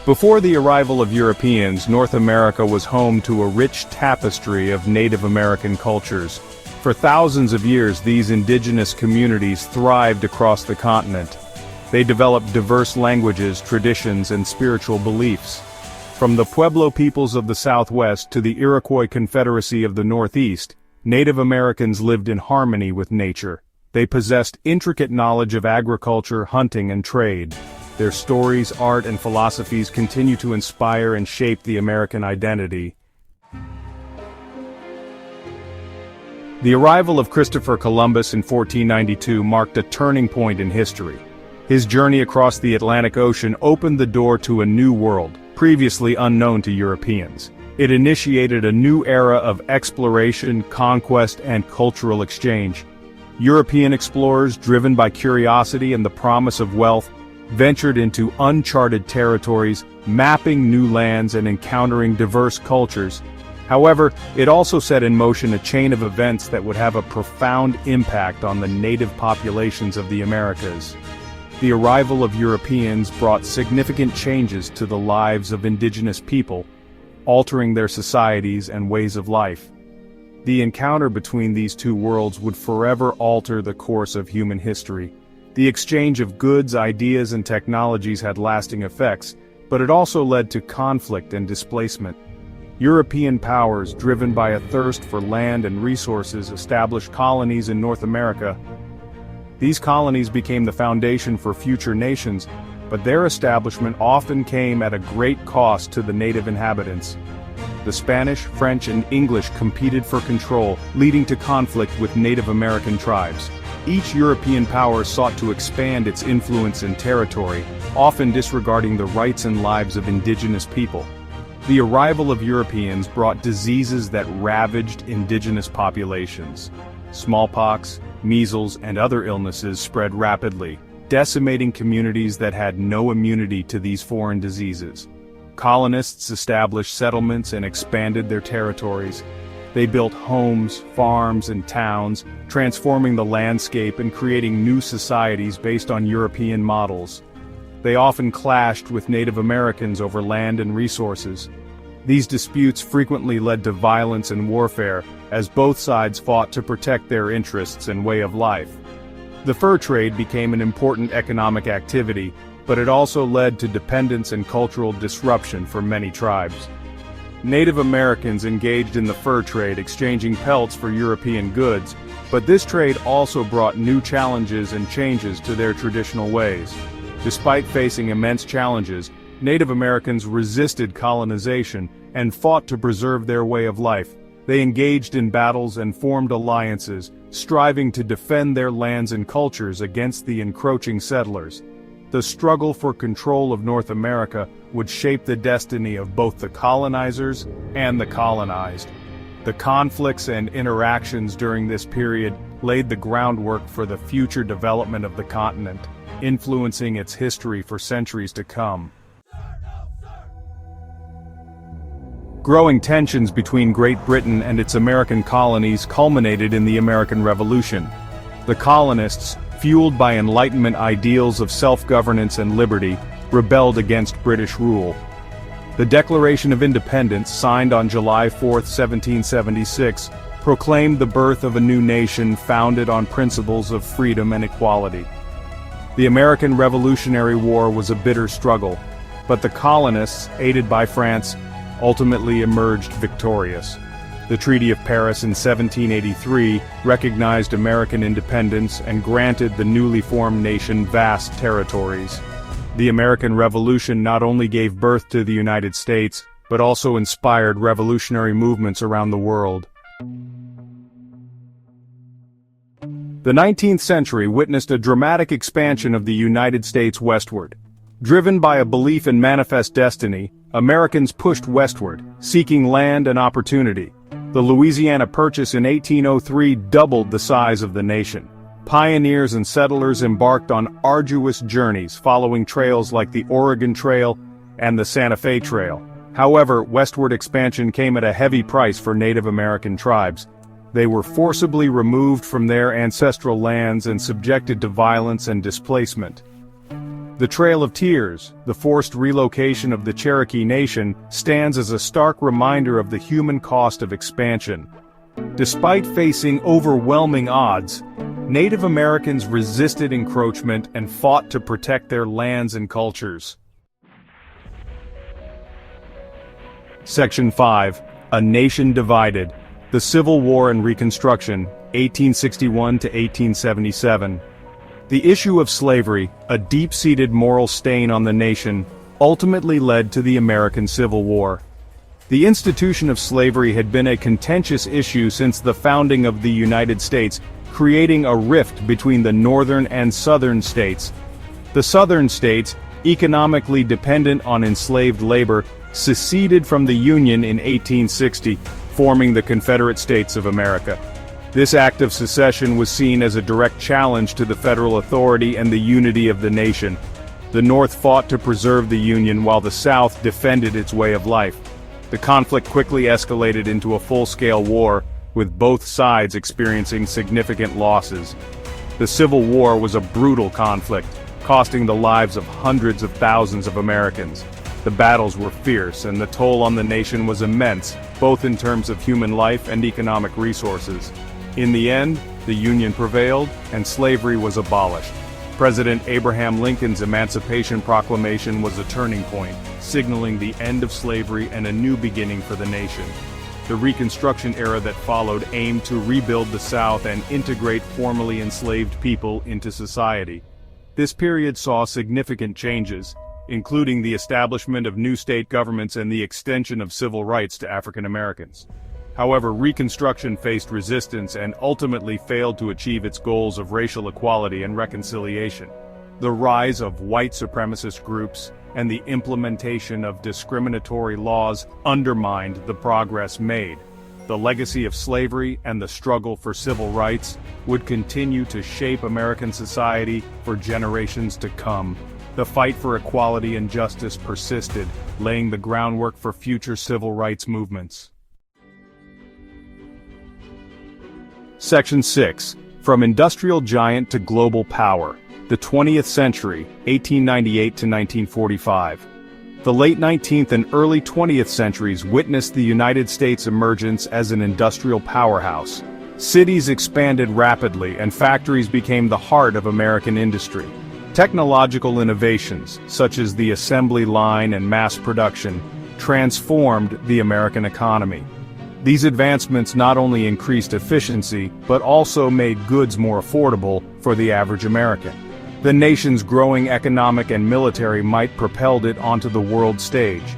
Before the arrival of Europeans, North America was home to a rich tapestry of Native American cultures. For thousands of years, these indigenous communities thrived across the continent. They developed diverse languages, traditions, and spiritual beliefs. From the Pueblo peoples of the Southwest to the Iroquois Confederacy of the Northeast, Native Americans lived in harmony with nature. They possessed intricate knowledge of agriculture, hunting, and trade. Their stories, art, and philosophies continue to inspire and shape the American identity. The arrival of Christopher Columbus in 1492 marked a turning point in history. His journey across the Atlantic Ocean opened the door to a new world, previously unknown to Europeans. It initiated a new era of exploration, conquest, and cultural exchange. European explorers, driven by curiosity and the promise of wealth, ventured into uncharted territories, mapping new lands and encountering diverse cultures. However, it also set in motion a chain of events that would have a profound impact on the native populations of the Americas. The arrival of Europeans brought significant changes to the lives of indigenous people, altering their societies and ways of life. The encounter between these two worlds would forever alter the course of human history. The exchange of goods, ideas, and technologies had lasting effects, but it also led to conflict and displacement. European powers, driven by a thirst for land and resources, established colonies in North America. These colonies became the foundation for future nations, but their establishment often came at a great cost to the native inhabitants. The Spanish, French, and English competed for control, leading to conflict with Native American tribes. Each European power sought to expand its influence and territory, often disregarding the rights and lives of indigenous people. The arrival of Europeans brought diseases that ravaged indigenous populations. Smallpox, measles, and other illnesses spread rapidly, decimating communities that had no immunity to these foreign diseases. Colonists established settlements and expanded their territories. They built homes, farms, and towns, transforming the landscape and creating new societies based on European models. They often clashed with Native Americans over land and resources. These disputes frequently led to violence and warfare, as both sides fought to protect their interests and way of life. The fur trade became an important economic activity, but it also led to dependence and cultural disruption for many tribes. Native Americans engaged in the fur trade, exchanging pelts for European goods, but this trade also brought new challenges and changes to their traditional ways. Despite facing immense challenges, Native Americans resisted colonization and fought to preserve their way of life. They engaged in battles and formed alliances, striving to defend their lands and cultures against the encroaching settlers. The struggle for control of North America would shape the destiny of both the colonizers and the colonized. The conflicts and interactions during this period laid the groundwork for the future development of the continent, influencing its history for centuries to come. Growing tensions between Great Britain and its American colonies culminated in the American Revolution. The colonists, fueled by Enlightenment ideals of self-governance and liberty, rebelled against British rule. The Declaration of Independence, signed on July 4, 1776, proclaimed the birth of a new nation founded on principles of freedom and equality. The American Revolutionary War was a bitter struggle, but the colonists, aided by France, ultimately emerged victorious. The Treaty of Paris in 1783 recognized American independence and granted the newly formed nation vast territories. The American Revolution not only gave birth to the United States, but also inspired revolutionary movements around the world. The 19th century witnessed a dramatic expansion of the United States westward. Driven by a belief in manifest destiny, Americans pushed westward, seeking land and opportunity. The Louisiana Purchase in 1803 doubled the size of the nation. Pioneers and settlers embarked on arduous journeys following trails like the Oregon Trail and the Santa Fe Trail. However, westward expansion came at a heavy price for Native American tribes. They were forcibly removed from their ancestral lands and subjected to violence and displacement. The Trail of Tears, the forced relocation of the Cherokee Nation, stands as a stark reminder of the human cost of expansion. Despite facing overwhelming odds, Native Americans resisted encroachment and fought to protect their lands and cultures. Section 5. A Nation Divided. The Civil War and Reconstruction, 1861 to 1877. The issue of slavery, a deep-seated moral stain on the nation, ultimately led to the American Civil War. The institution of slavery had been a contentious issue since the founding of the United States, creating a rift between the northern and southern states. The southern states, economically dependent on enslaved labor, seceded from the Union in 1860, forming the Confederate States of America. This act of secession was seen as a direct challenge to the federal authority and the unity of the nation. The North fought to preserve the Union while the South defended its way of life. The conflict quickly escalated into a full-scale war, with both sides experiencing significant losses. The Civil War was a brutal conflict, costing the lives of hundreds of thousands of Americans. The battles were fierce, and the toll on the nation was immense, both in terms of human life and economic resources. In the end, the Union prevailed, and slavery was abolished. President Abraham Lincoln's Emancipation Proclamation was a turning point, signaling the end of slavery and a new beginning for the nation. The Reconstruction era that followed aimed to rebuild the South and integrate formerly enslaved people into society. This period saw significant changes, including the establishment of new state governments and the extension of civil rights to African Americans. However, Reconstruction faced resistance and ultimately failed to achieve its goals of racial equality and reconciliation. The rise of white supremacist groups and the implementation of discriminatory laws undermined the progress made. The legacy of slavery and the struggle for civil rights would continue to shape American society for generations to come. The fight for equality and justice persisted, laying the groundwork for future civil rights movements. Section 6. From Industrial Giant to Global Power. The 20th Century, 1898 to 1945. The late 19th and early 20th centuries witnessed the United States' emergence as an industrial powerhouse. Cities expanded rapidly and factories became the heart of American industry. Technological innovations, such as the assembly line and mass production, transformed the American economy. These advancements not only increased efficiency, but also made goods more affordable for the average American. The nation's growing economic and military might propelled it onto the world stage.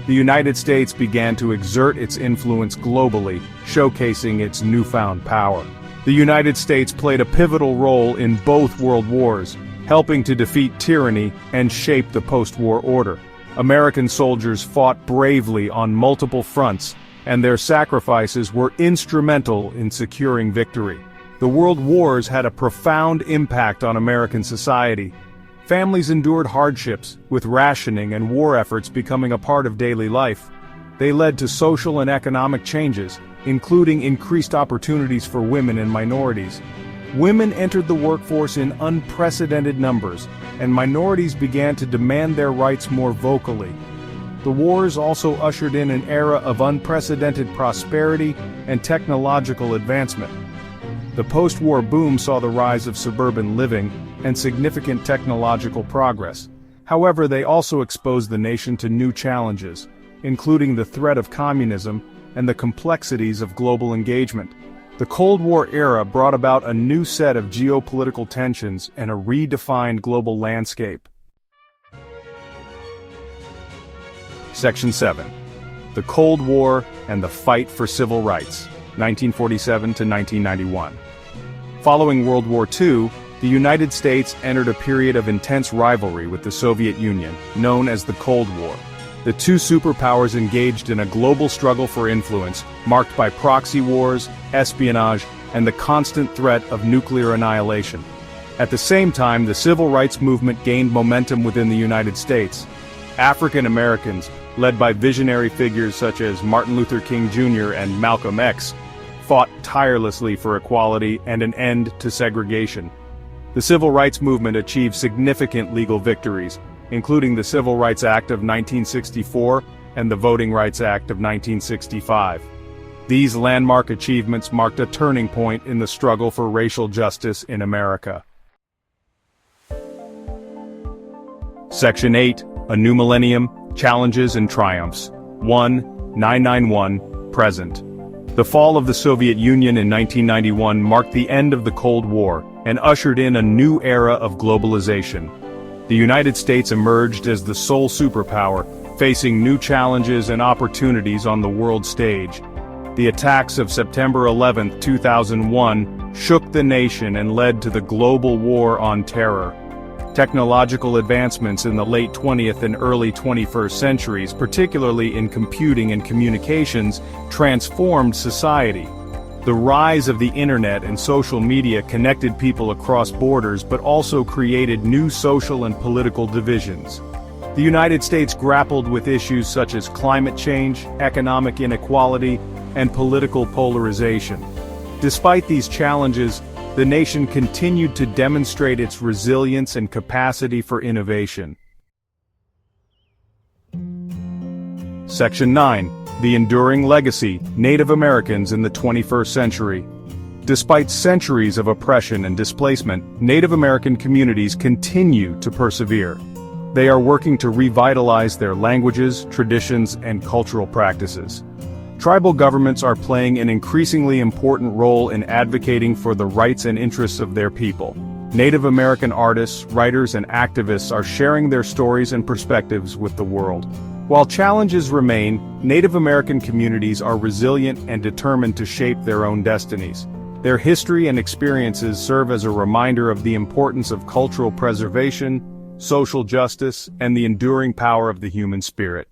The United States began to exert its influence globally, showcasing its newfound power. The United States played a pivotal role in both world wars, helping to defeat tyranny and shape the post-war order. American soldiers fought bravely on multiple fronts, and their sacrifices were instrumental in securing victory. The world wars had a profound impact on American society. Families endured hardships, with rationing and war efforts becoming a part of daily life. They led to social and economic changes, including increased opportunities for women and minorities. Women entered the workforce in unprecedented numbers, and minorities began to demand their rights more vocally. The wars also ushered in an era of unprecedented prosperity and technological advancement. The post-war boom saw the rise of suburban living and significant technological progress. However, they also exposed the nation to new challenges, including the threat of communism and the complexities of global engagement. The Cold War era brought about a new set of geopolitical tensions and a redefined global landscape. Section 7. The Cold War and the Fight for Civil Rights, 1947 to 1991. Following World War II, the United States entered a period of intense rivalry with the Soviet Union, known as the Cold War. The two superpowers engaged in a global struggle for influence, marked by proxy wars, espionage, and the constant threat of nuclear annihilation. At the same time, the civil rights movement gained momentum within the United States. African Americans, led by visionary figures such as Martin Luther King Jr. and Malcolm X, fought tirelessly for equality and an end to segregation. The civil rights movement achieved significant legal victories, including the Civil Rights Act of 1964 and the Voting Rights Act of 1965. These landmark achievements marked a turning point in the struggle for racial justice in America. Section 8, A New Millennium, Challenges and Triumphs. 1-991, Present. The fall of the Soviet Union in 1991 marked the end of the Cold War and ushered in a new era of globalization. The United States emerged as the sole superpower, facing new challenges and opportunities on the world stage. The attacks of September 11, 2001, shook the nation and led to the global war on terror. Technological advancements in the late 20th and early 21st centuries, particularly in computing and communications, transformed society. The rise of the internet and social media connected people across borders but also created new social and political divisions. The United States grappled with issues such as climate change, economic inequality, and political polarization. Despite these challenges, the nation continued to demonstrate its resilience and capacity for innovation. Section 9. The Enduring Legacy, Native Americans in the 21st Century. Despite centuries of oppression and displacement, Native American communities continue to persevere. They are working to revitalize their languages, traditions, and cultural practices. Tribal governments are playing an increasingly important role in advocating for the rights and interests of their people. Native American artists, writers, and activists are sharing their stories and perspectives with the world. While challenges remain, Native American communities are resilient and determined to shape their own destinies. Their history and experiences serve as a reminder of the importance of cultural preservation, social justice, and the enduring power of the human spirit.